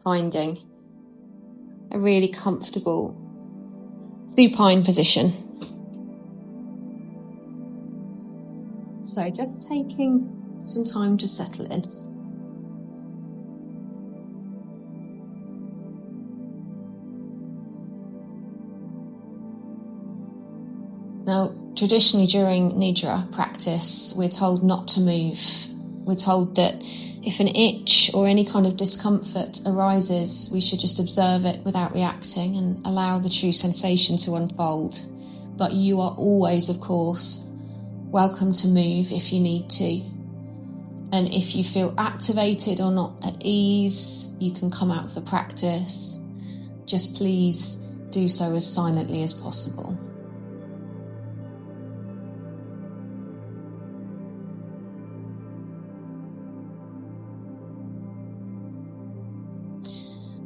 finding a really comfortable supine position. So just taking some time to settle in. Now, traditionally during Nidra practice, we're told not to move. We're told that if an itch or any kind of discomfort arises, we should just observe it without reacting and allow the true sensation to unfold. But you are always, of course, welcome to move if you need to. And if you feel activated or not at ease, you can come out of the practice. Just please do so as silently as possible.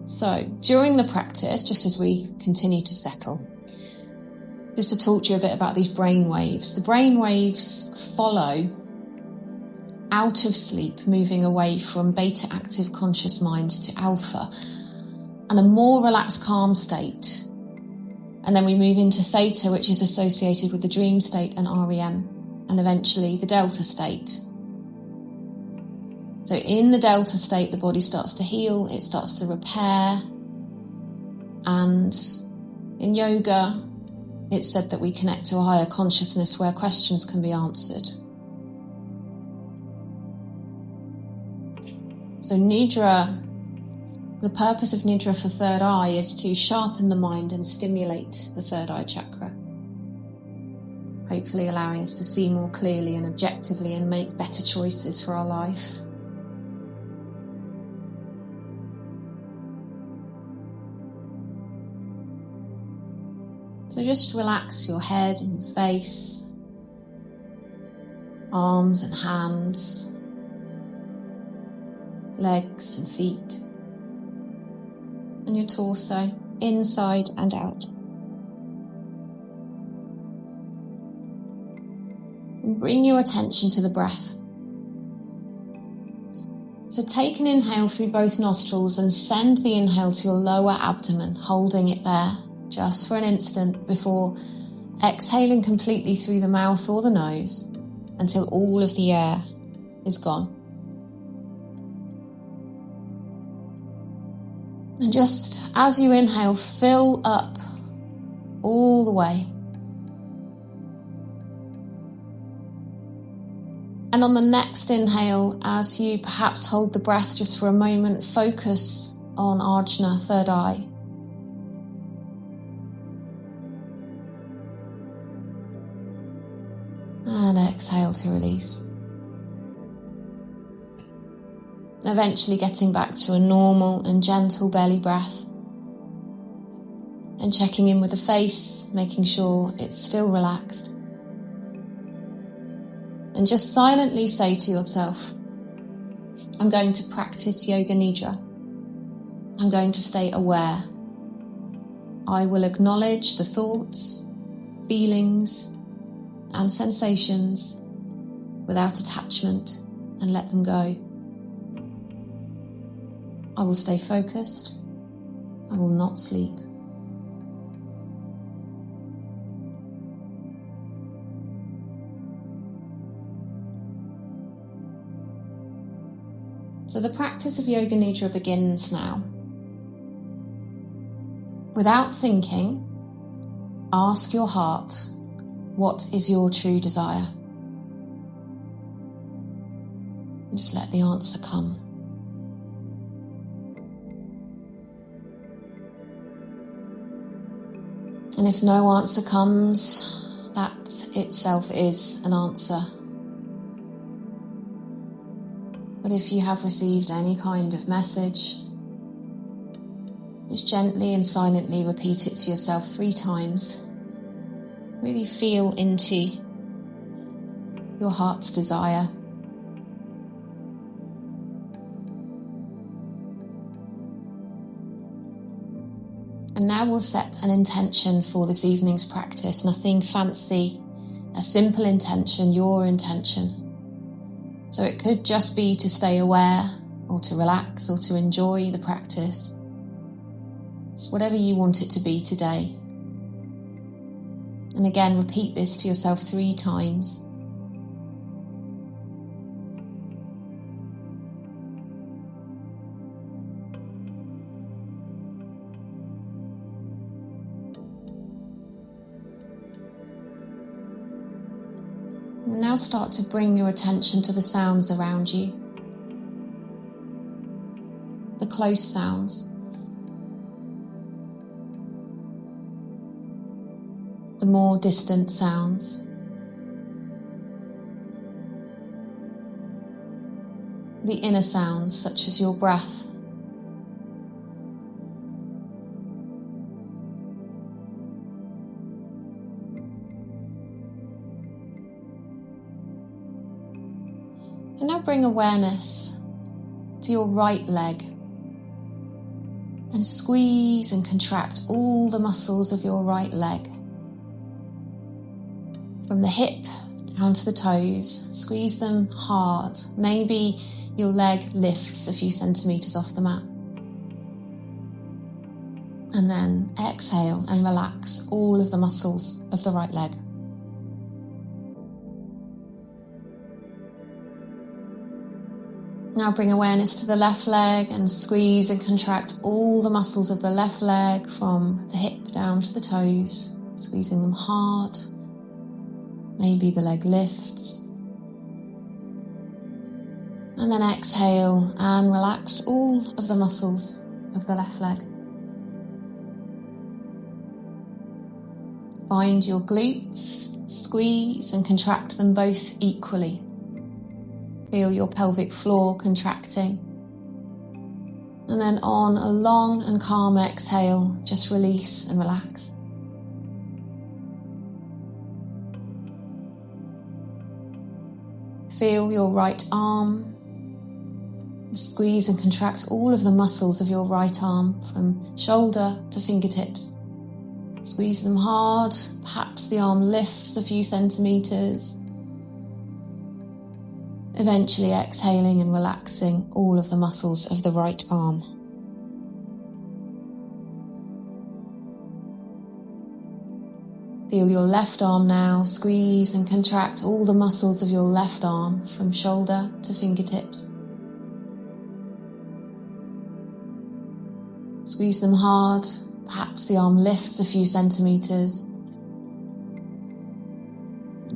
So, during the practice, just as we continue to settle, just to talk to you a bit about these brain waves. The brain waves follow out of sleep, moving away from beta active conscious mind to alpha, and a more relaxed calm state. And then we move into theta, which is associated with the dream state and REM, and eventually the delta state. So in the delta state, the body starts to heal, it starts to repair. And in yoga, it's said that we connect to a higher consciousness where questions can be answered. So Nidra, the purpose of Nidra for third eye is to sharpen the mind and stimulate the third eye chakra, hopefully allowing us to see more clearly and objectively and make better choices for our life. So just relax your head and your face, arms and hands, legs and feet, and your torso, inside and out. And bring your attention to the breath. So take an inhale through both nostrils and send the inhale to your lower abdomen, holding it there just for an instant before exhaling completely through the mouth or the nose until all of the air is gone. And just as you inhale, fill up all the way. And on the next inhale, as you perhaps hold the breath just for a moment, focus on Ajna, third eye. And exhale to release. Eventually getting back to a normal and gentle belly breath. And checking in with the face, making sure it's still relaxed. And just silently say to yourself, I'm going to practice Yoga Nidra. I'm going to stay aware. I will acknowledge the thoughts, feelings, and sensations without attachment and let them go. I will stay focused. I will not sleep. So the practice of Yoga Nidra begins now. Without thinking, ask your heart, what is your true desire? And just let the answer come. And if no answer comes, that itself is an answer. But if you have received any kind of message, just gently and silently repeat it to yourself 3 times. Really feel into your heart's desire. And now we'll set an intention for this evening's practice. Nothing fancy, a simple intention, your intention. So it could just be to stay aware or to relax or to enjoy the practice. It's whatever you want it to be today. And again, repeat this to yourself 3 times. And now start to bring your attention to the sounds around you. The close sounds. The more distant sounds. The inner sounds, such as your breath. And now bring awareness to your right leg and squeeze and contract all the muscles of your right leg. From the hip down to the toes, squeeze them hard. Maybe your leg lifts a few centimetres off the mat. And then exhale and relax all of the muscles of the right leg. Now bring awareness to the left leg and squeeze and contract all the muscles of the left leg from the hip down to the toes, squeezing them hard. Maybe the leg lifts. And then exhale and relax all of the muscles of the left leg. Find your glutes, squeeze and contract them both equally. Feel your pelvic floor contracting. And then on a long and calm exhale, just release and relax. Feel your right arm. Squeeze and contract all of the muscles of your right arm from shoulder to fingertips. Squeeze them hard. Perhaps the arm lifts a few centimetres. Eventually exhaling and relaxing all of the muscles of the right arm. Feel your left arm now, squeeze and contract all the muscles of your left arm from shoulder to fingertips. Squeeze them hard, perhaps the arm lifts a few centimetres.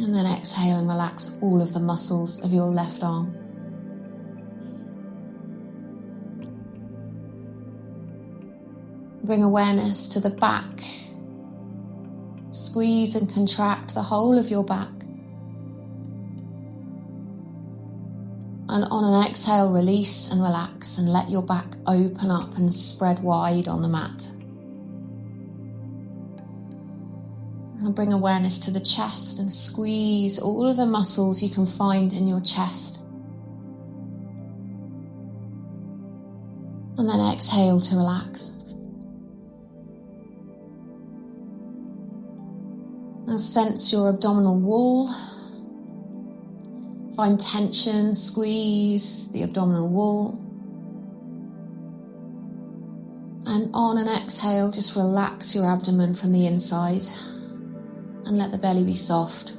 And then exhale and relax all of the muscles of your left arm. Bring awareness to the back. Squeeze and contract the whole of your back. And on an exhale, release and relax and let your back open up and spread wide on the mat. And bring awareness to the chest and squeeze all of the muscles you can find in your chest. And then exhale to relax. Now sense your abdominal wall. Find tension, squeeze the abdominal wall. And on an exhale, just relax your abdomen from the inside and let the belly be soft.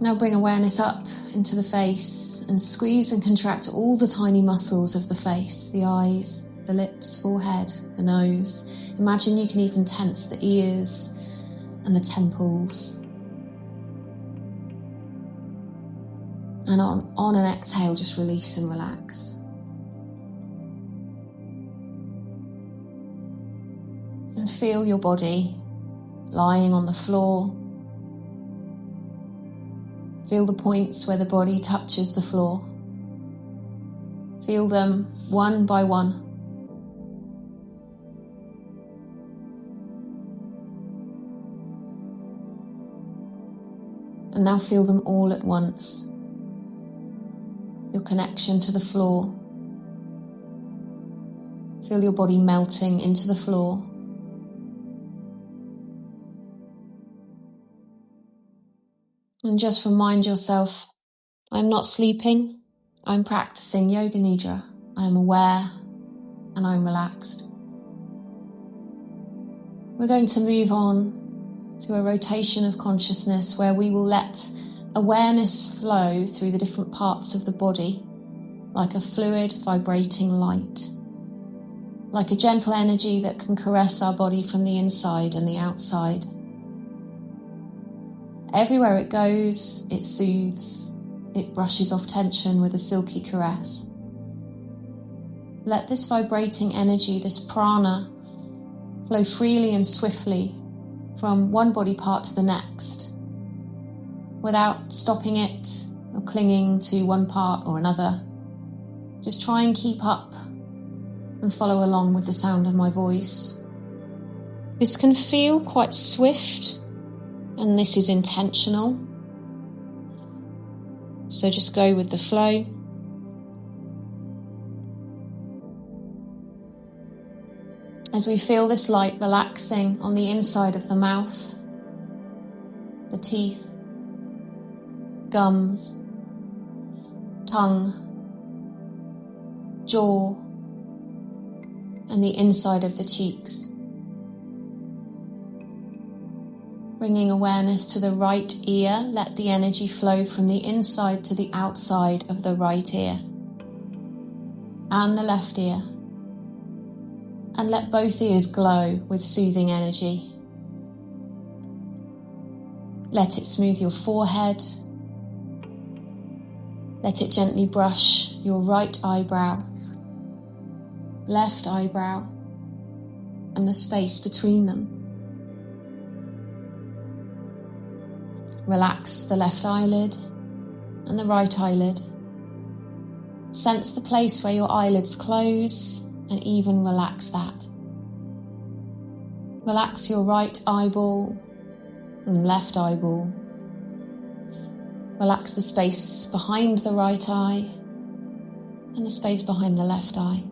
Now bring awareness up into the face and squeeze and contract all the tiny muscles of the face, the eyes, the lips, forehead, the nose. Imagine you can even tense the ears and the temples. And on an exhale, just release and relax. And feel your body lying on the floor. Feel the points where the body touches the floor. Feel them one by one. And now feel them all at once. Your connection to the floor. Feel your body melting into the floor. And just remind yourself, I'm not sleeping, I'm practicing Yoga Nidra. I'm aware and I'm relaxed. We're going to move on to a rotation of consciousness where we will let awareness flow through the different parts of the body like a fluid vibrating light, like a gentle energy that can caress our body from the inside and the outside. Everywhere it goes, it soothes, it brushes off tension with a silky caress. Let this vibrating energy, this prana, flow freely and swiftly from one body part to the next, without stopping it or clinging to one part or another. Just try and keep up and follow along with the sound of my voice. This can feel quite swift, and this is intentional. So just go with the flow. As we feel this light relaxing on the inside of the mouth, the teeth, gums, tongue, jaw, and the inside of the cheeks. Bringing awareness to the right ear, let the energy flow from the inside to the outside of the right ear and the left ear. And let both ears glow with soothing energy. Let it smooth your forehead. Let it gently brush your right eyebrow, left eyebrow, and the space between them. Relax the left eyelid and the right eyelid. Sense the place where your eyelids close and even relax that. Relax your right eyeball and left eyeball. Relax the space behind the right eye and the space behind the left eye.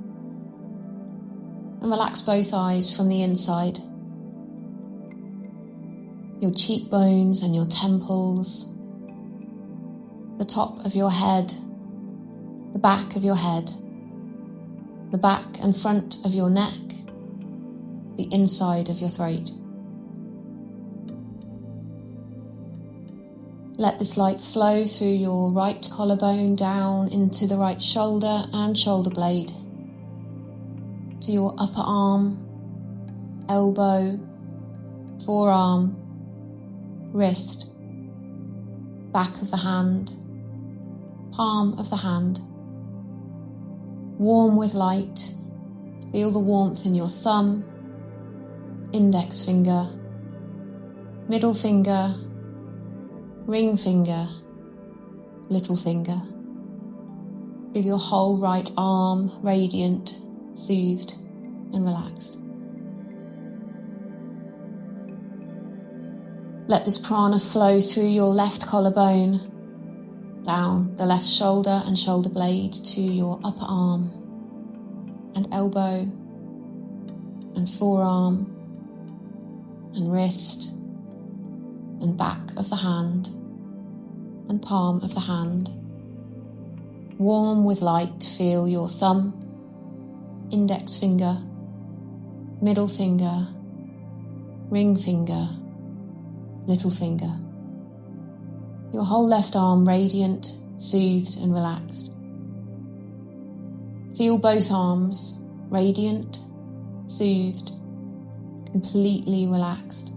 And relax both eyes from the inside. Your cheekbones and your temples, the top of your head, the back of your head, the back and front of your neck, the inside of your throat. Let this light flow through your right collarbone down into the right shoulder and shoulder blade, to your upper arm, elbow, forearm, wrist, back of the hand, palm of the hand. Warm with light, feel the warmth in your thumb, index finger, middle finger, ring finger, little finger. Feel your whole right arm radiant, soothed and relaxed. Let this prana flow through your left collarbone, down the left shoulder and shoulder blade to your upper arm and elbow and forearm and wrist and back of the hand and palm of the hand. Warm with light, feel your thumb, index finger, middle finger, ring finger, little finger. Your whole left arm radiant, soothed and relaxed. Feel both arms radiant, soothed, completely relaxed.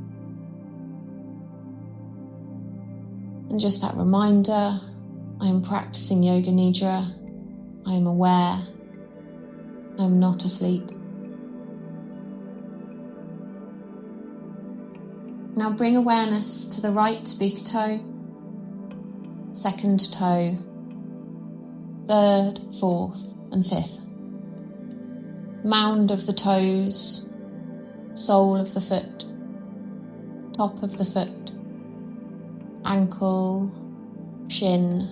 And just that reminder, I am practicing Yoga Nidra. I am aware. I am not asleep. Now bring awareness to the right big toe, second toe, third, fourth and fifth. Mound of the toes, sole of the foot, top of the foot, ankle, shin,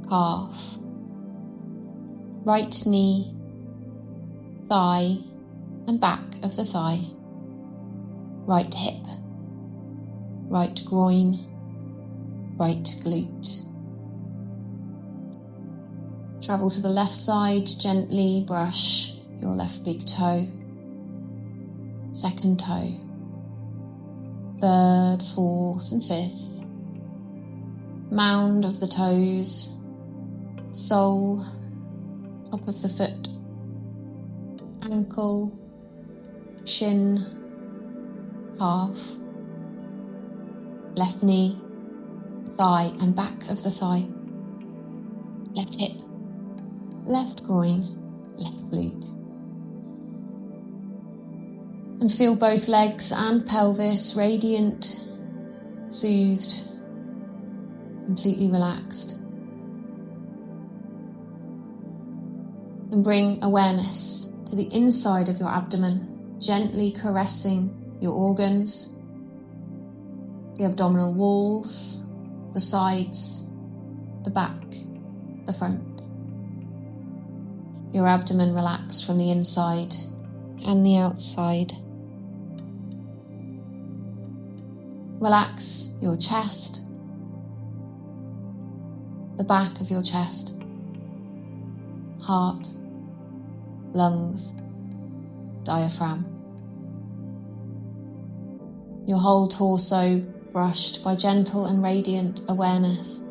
calf, right knee, thigh and back of the thigh, right hip, right groin, right glute. Travel to the left side, gently brush your left big toe, second toe, third, fourth and fifth, mound of the toes, sole, top of the foot, ankle, shin, calf, left knee, thigh and back of the thigh, left hip, left groin, left glute. And feel both legs and pelvis radiant, soothed, completely relaxed. And bring awareness to the inside of your abdomen, gently caressing your organs, the abdominal walls, the sides, the back, the front. Your abdomen relaxed from the inside and the outside. Relax your chest, the back of your chest, heart, lungs, diaphragm. Your whole torso brushed by gentle and radiant awareness.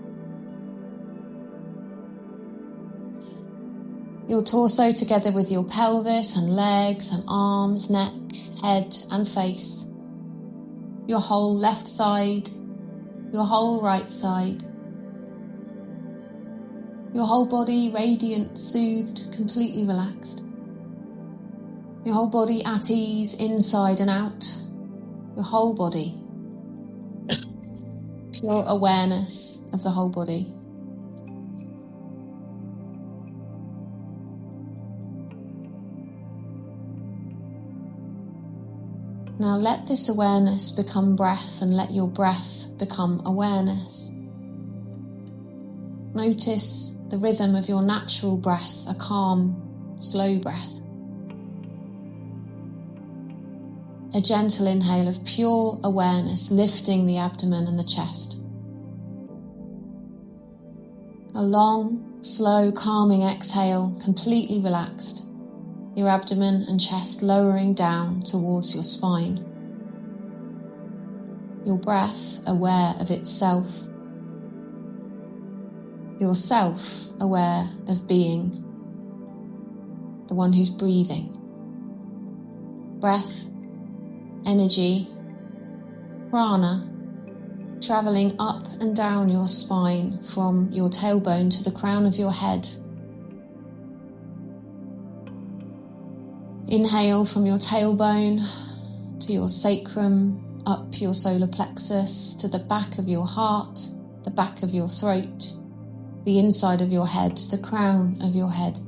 Your torso together with your pelvis and legs and arms, neck, head and face. Your whole left side, your whole right side. Your whole body radiant, soothed, completely relaxed. Your whole body at ease inside and out. Your whole body. Pure awareness of the whole body. Now let this awareness become breath and let your breath become awareness. Notice the rhythm of your natural breath, a calm, slow breath. A gentle inhale of pure awareness, lifting the abdomen and the chest. A long, slow, calming exhale, completely relaxed. Your abdomen and chest lowering down towards your spine. Your breath aware of itself. Yourself aware of being. The one who's breathing. Breath, energy, prana, travelling up and down your spine from your tailbone to the crown of your head. Inhale from your tailbone to your sacrum, up your solar plexus, to the back of your heart, the back of your throat, the inside of your head, the crown of your head.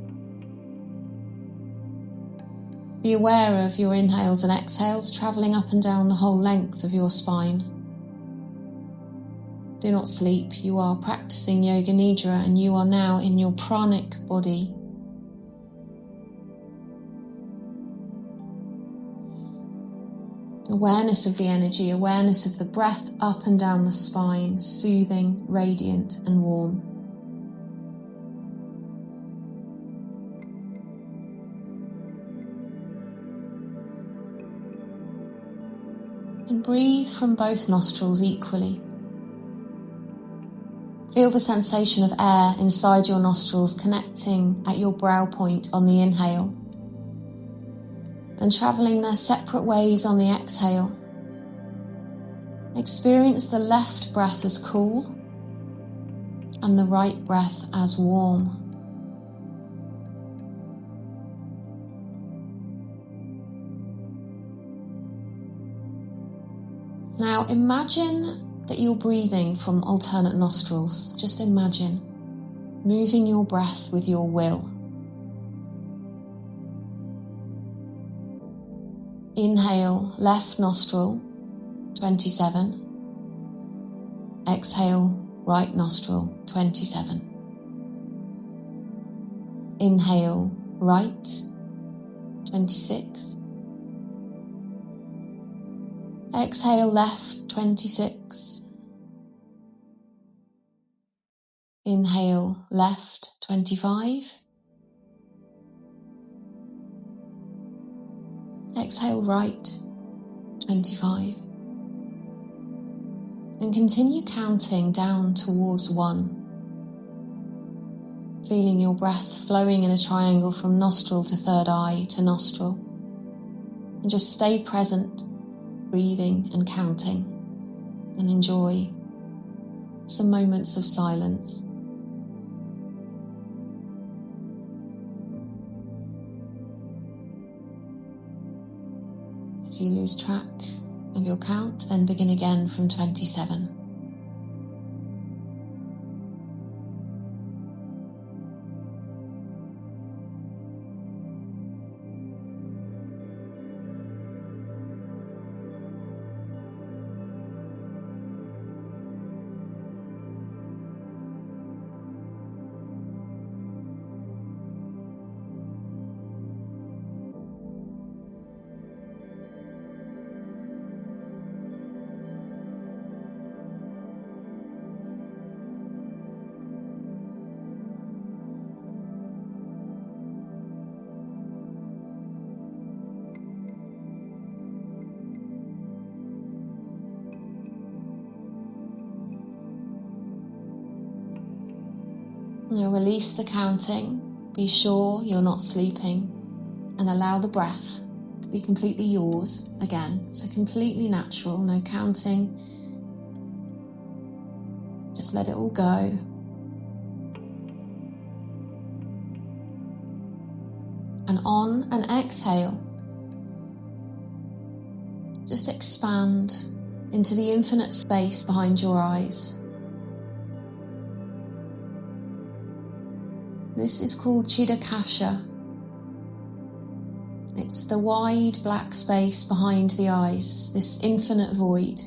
Be aware of your inhales and exhales travelling up and down the whole length of your spine. Do not sleep. You are practicing Yoga Nidra and you are now in your pranic body. Awareness of the energy, awareness of the breath up and down the spine, soothing, radiant and warm. And breathe from both nostrils equally. Feel the sensation of air inside your nostrils connecting at your brow point on the inhale and travelling their separate ways on the exhale. Experience the left breath as cool and the right breath as warm. Now imagine that you're breathing from alternate nostrils. Just imagine moving your breath with your will. Inhale, left nostril, 27. Exhale, right nostril, 27. Inhale, right, 26. Exhale, left, 26. Inhale left, 25. Exhale right, 25. And continue counting down towards 1. Feeling your breath flowing in a triangle from nostril to third eye to nostril. And just stay present, breathing and counting, and enjoy some moments of silence. If you lose track of your count, then begin again from 27. Now release the counting, be sure you're not sleeping, and allow the breath to be completely yours again. So completely natural, no counting. Just let it all go. And on an exhale, just expand into the infinite space behind your eyes. This is called Chitakasha. It's the wide black space behind the eyes, this infinite void.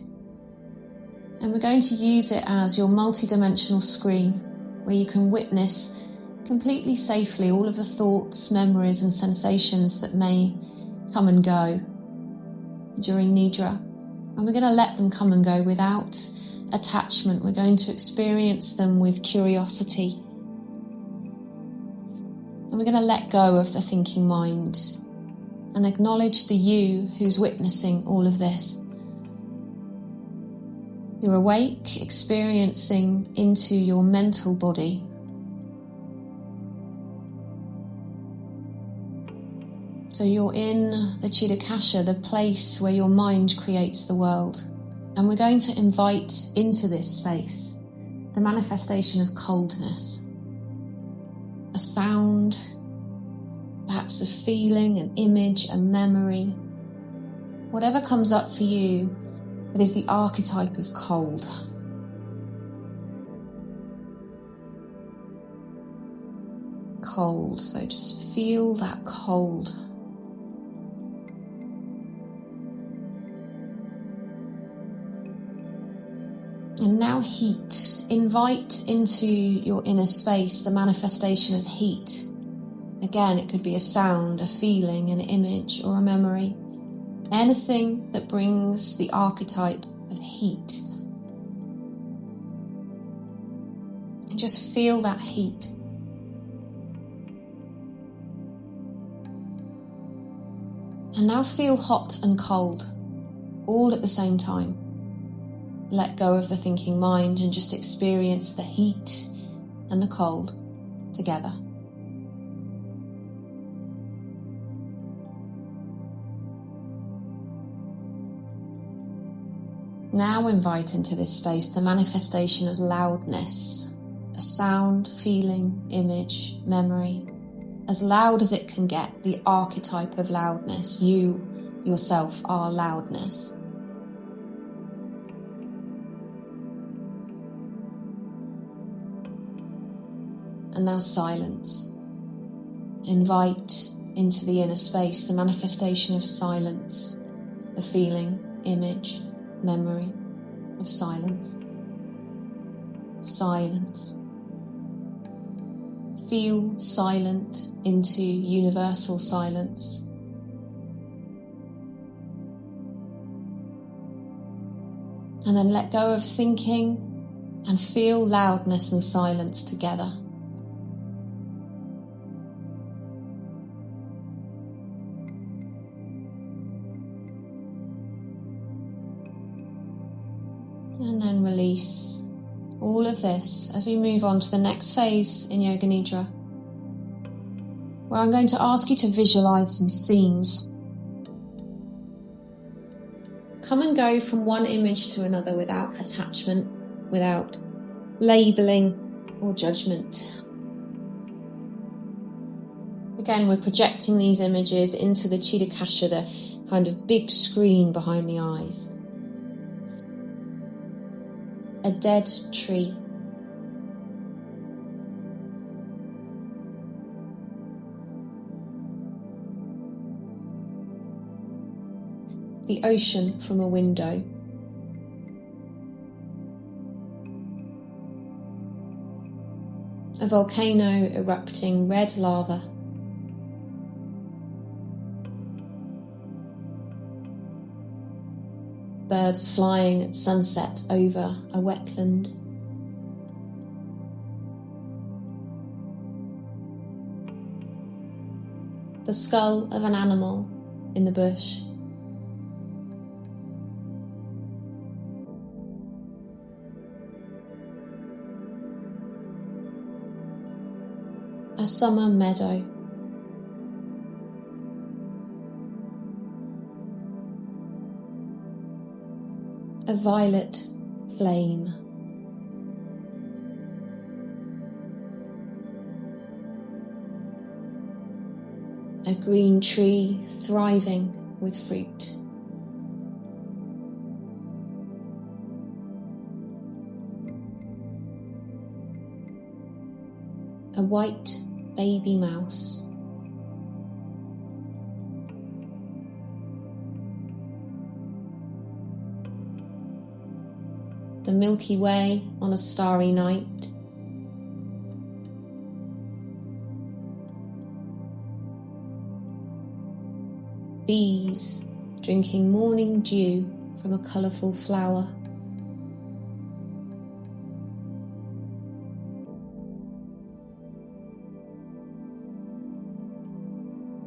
And we're going to use it as your multi-dimensional screen where you can witness completely safely all of the thoughts, memories and sensations that may come and go during Nidra. And we're going to let them come and go without attachment. We're going to experience them with curiosity. And we're going to let go of the thinking mind and acknowledge the you who's witnessing all of this. You're awake, experiencing into your mental body. So you're in the Chitakasha, the place where your mind creates the world. And we're going to invite into this space the manifestation of coldness. A sound, perhaps a feeling, an image, a memory. Whatever comes up for you that is the archetype of cold. Cold, so just feel that cold. And now heat. Invite into your inner space the manifestation of heat. Again, it could be a sound, a feeling, an image, or a memory. Anything that brings the archetype of heat. And just feel that heat. And now feel hot and cold, all at the same time. Let go of the thinking mind and just experience the heat and the cold together. Now invite into this space the manifestation of loudness, a sound, feeling, image, memory, as loud as it can get, the archetype of loudness. You yourself are loudness. And now silence. Invite into the inner space the manifestation of silence, a feeling, image, memory of silence. Silence. Feel silent into universal silence. And then let go of thinking and feel loudness and silence together. And then release all of this as we move on to the next phase in Yoga Nidra, where I'm going to ask you to visualize some scenes. Come and go from one image to another without attachment, without labeling or judgment. Again, we're projecting these images into the Chitakasha, the kind of big screen behind the eyes. A dead tree. The ocean from a window. A volcano erupting red lava. Birds flying at sunset over a wetland. The skull of an animal in the bush. A summer meadow. A violet flame. A green tree thriving with fruit. A white baby mouse. The Milky Way on a starry night. Bees drinking morning dew from a colourful flower.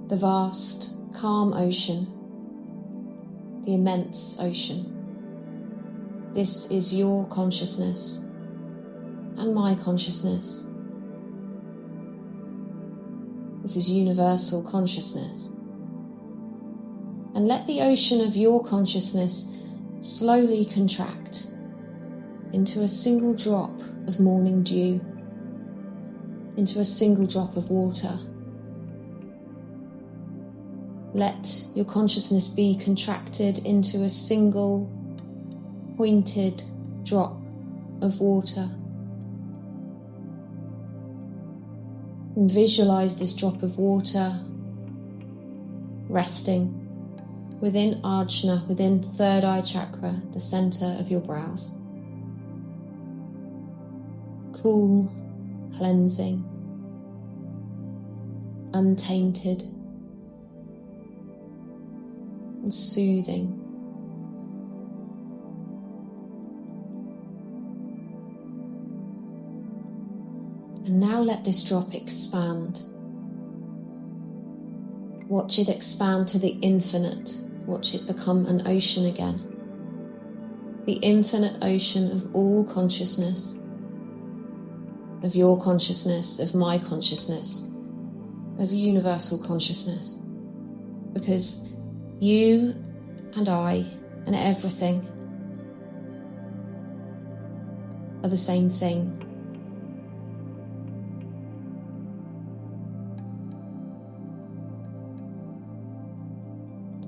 The vast, calm ocean, the immense ocean. This is your consciousness and my consciousness. This is universal consciousness. And let the ocean of your consciousness slowly contract into a single drop of morning dew, into a single drop of water. Let your consciousness be contracted into a single pointed drop of water. And visualize this drop of water resting within Ajna, within third eye chakra, the center of your brows. Cool, cleansing, untainted, and soothing. And now let this drop expand. Watch it expand to the infinite. Watch it become an ocean again. The infinite ocean of all consciousness. Of your consciousness, of my consciousness, of universal consciousness. Because you and I and everything are the same thing.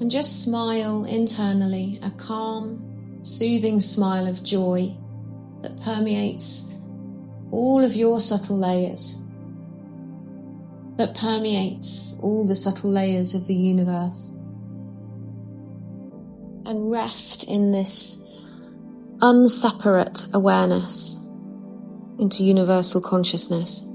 And just smile internally, a calm, soothing smile of joy that permeates all of your subtle layers, that permeates all the subtle layers of the universe. And rest in this unseparate awareness into universal consciousness.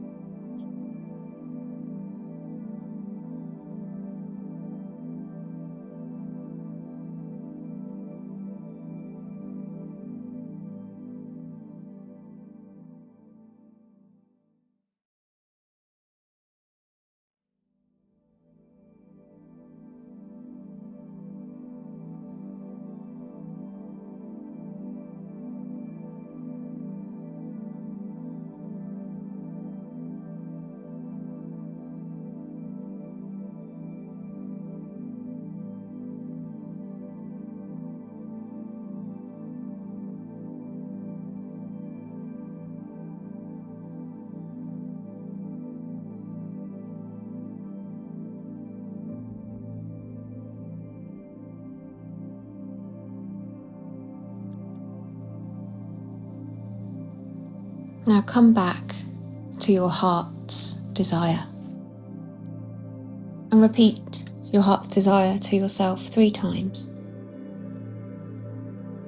Now come back to your heart's desire and repeat your heart's desire to yourself 3 times.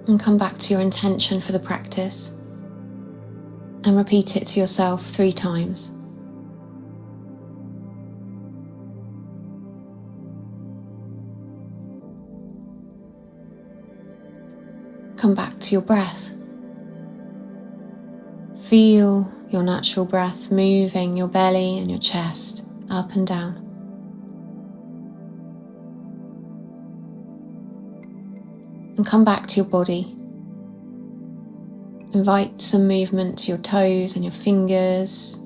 And come back to your intention for the practice and repeat it to yourself 3 times. Come back to your breath. Feel your natural breath moving your belly and your chest up and down. And come back to your body. Invite some movement to your toes and your fingers,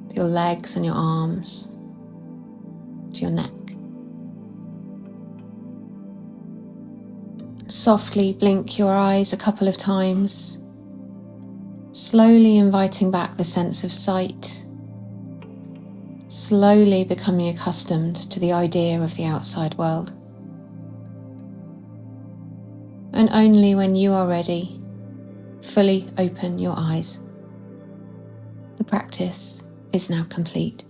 to your legs and your arms, to your neck. Softly blink your eyes a couple of times, slowly inviting back the sense of sight, slowly becoming accustomed to the idea of the outside world. And only when you are ready, fully open your eyes. The practice is now complete.